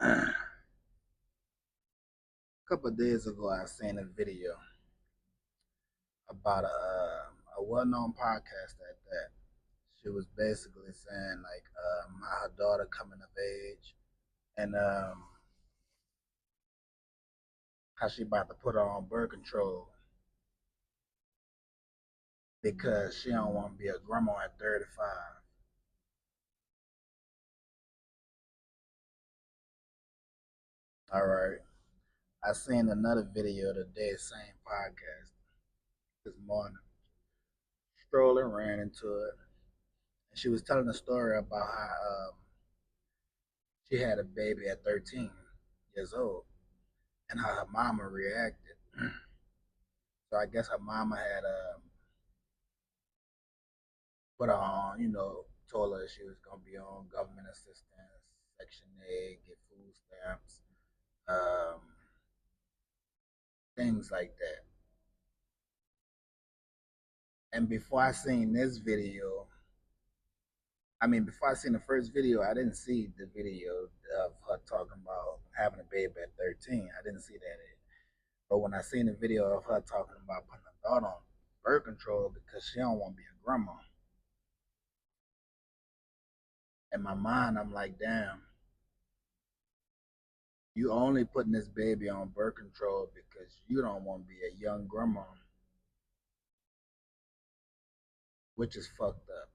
A couple of days ago, I seen a video about a well-known podcast at that. She was basically saying like how her daughter coming of age and how she about to put her on birth control because she don't want to be a grandma at 35. All right. I seen another video today, same podcast this morning. Strolling ran into it, and she was telling a story about how she had a baby at 13 years old and how her mama reacted. So I guess her mama had put her on, told her she was gonna be on government assistance, Section 8, get food stamps, um, things like that. And before I seen this video, before I seen the first video, I didn't see the video of her talking about having a baby at 13. I didn't see that. But when I seen the video of her talking about putting her daughter on birth control because she don't want to be a grandma, in my mind, I'm like, damn, you only putting this baby on birth control because you don't want to be a young grandma, which is fucked up.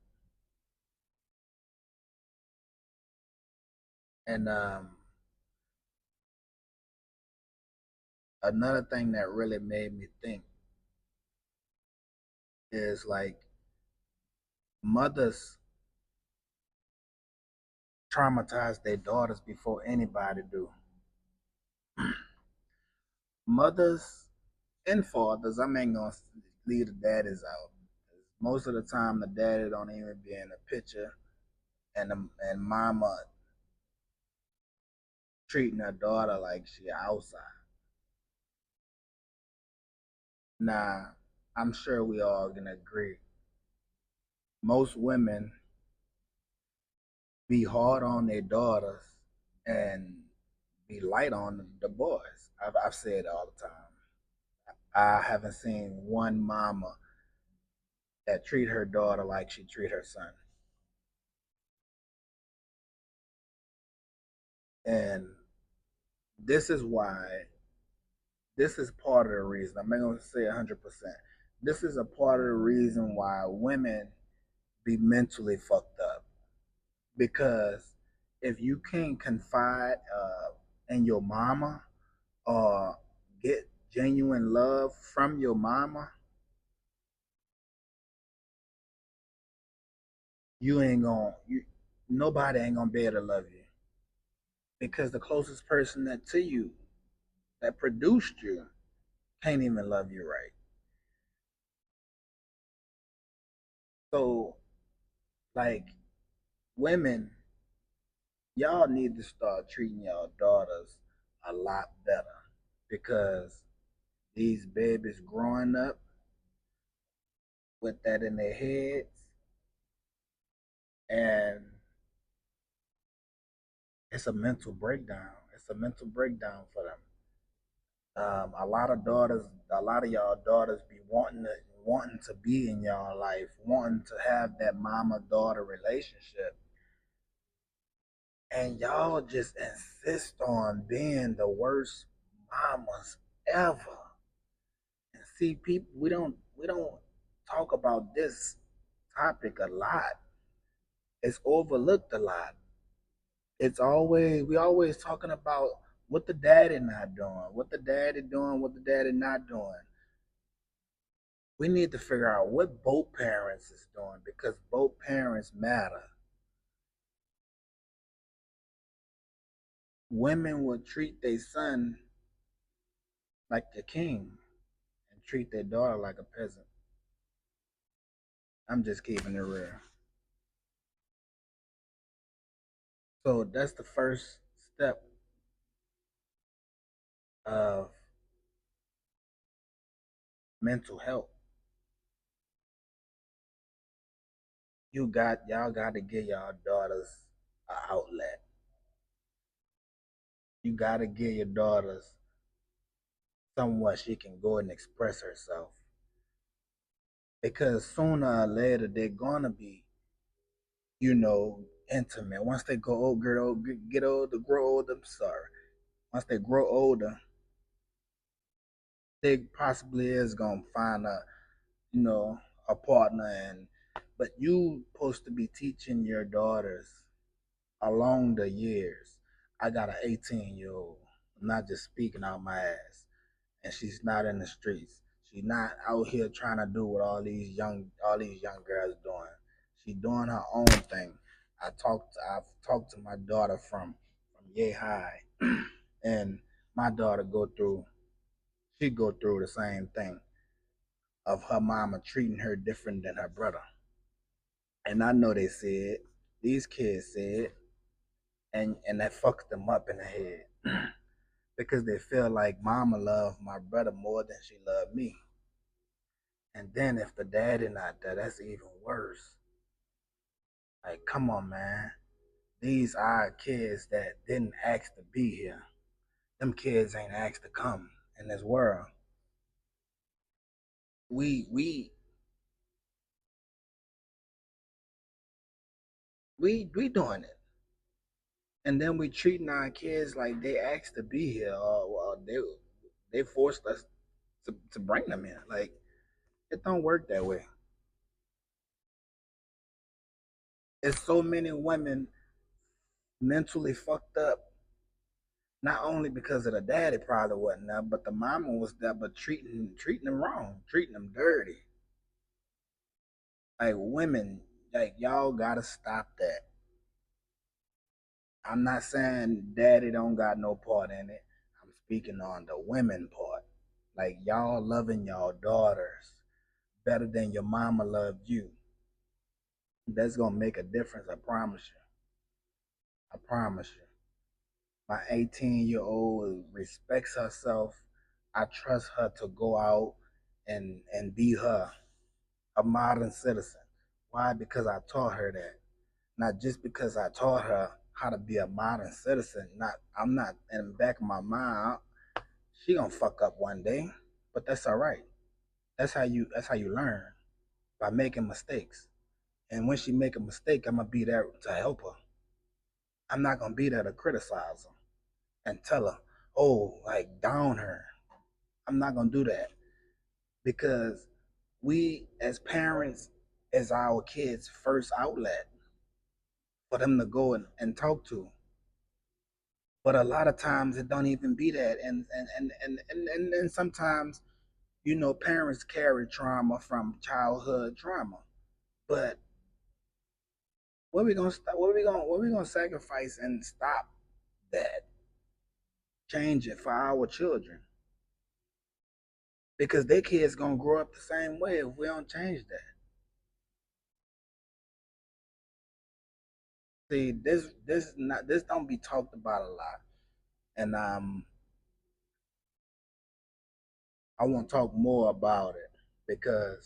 And another thing that really made me think is like mothers traumatize their daughters before anybody do. Mothers and fathers, I'm ain't gonna leave the daddies out. Most of the time, the daddy don't even be in the picture, and mama treating her daughter like she outside. Now, I'm sure we all can agree. Most women be hard on their daughters and be light on the boys. I've said it all the time. I haven't seen one mama that treat her daughter like she treat her son. And this is why, this is part of the reason. I'm not going to say 100%. This is a part of the reason why women be mentally fucked up. Because if you can't confide in your mama or get genuine love from your mama, you ain't gonna you nobody ain't gonna be able to love you because the closest person that to you that produced you can't even love you right. So like women, y'all need to start treating y'all daughters a lot better because these babies growing up with that in their heads, and it's a mental breakdown. It's a mental breakdown for them. A lot of daughters, a lot of y'all daughters be wanting to be in y'all life, wanting to have that mama daughter relationship, and y'all just insist on being the worst mamas ever. And see, people, we don't talk about this topic a lot. It's overlooked a lot. It's always we always talking about what the daddy not doing, what the daddy doing, what the daddy not doing. We need to figure out what both parents is doing because both parents matter. Women will treat their son like a king and treat their daughter like a peasant. I'm just keeping it real. So that's the first step of mental health. Y'all got to give y'all daughters an outlet. you gotta give your daughters somewhere she can go and express herself. Because sooner or later they're gonna be, intimate. Once they go old, get older, grow older. I'm sorry. Once they grow older, they possibly is gonna find you know, a partner, but you supposed to be teaching your daughters along the years. I got an 18-year-old. I'm not just speaking out my ass, and she's not in the streets. She's not out here trying to do what all these young girls doing. She's doing her own thing. I've talked to my daughter from yay high, and my daughter go through the same thing of her mama treating her different than her brother. And I know they said, these kids said, and that fucks them up in the head because they feel like mama loved my brother more than she loved me. And then if the daddy not there, that's even worse. Like, come on, man. These are kids that didn't ask to be here. Them kids ain't asked to come in this world. We doing it, and then we treating our kids like they asked to be here, or they forced us to bring them here. Like, it don't work that way. There's so many women mentally fucked up, not only because of the daddy probably wasn't there, but the mama was there, but treating them wrong, treating them dirty. Like, women, like, y'all gotta stop that. I'm not saying daddy don't got no part in it. I'm speaking on the women part. Like, y'all loving y'all daughters better than your mama loved you. That's gonna make a difference. I promise you. I promise you. My 18-year-old respects herself. I trust her to go out and be her, a modern citizen. Why? Because I taught her that. Not just because I taught her how to be a modern citizen. Not I'm not in the back of my mind. She gonna fuck up one day, but that's all right. That's how you learn, by making mistakes. And when she make a mistake, I'm gonna be there to help her. I'm not gonna be there to criticize her and tell her, oh, like, down her. I'm not gonna do that, because we as parents is our kids' first outlet for them to go and talk to. But a lot of times it don't even be that, and sometimes, parents carry trauma from childhood trauma. But what we gonna sacrifice and stop that, change it for our children, because their kids gonna grow up the same way if we don't change that. See, this don't be talked about a lot, and I want to talk more about it, because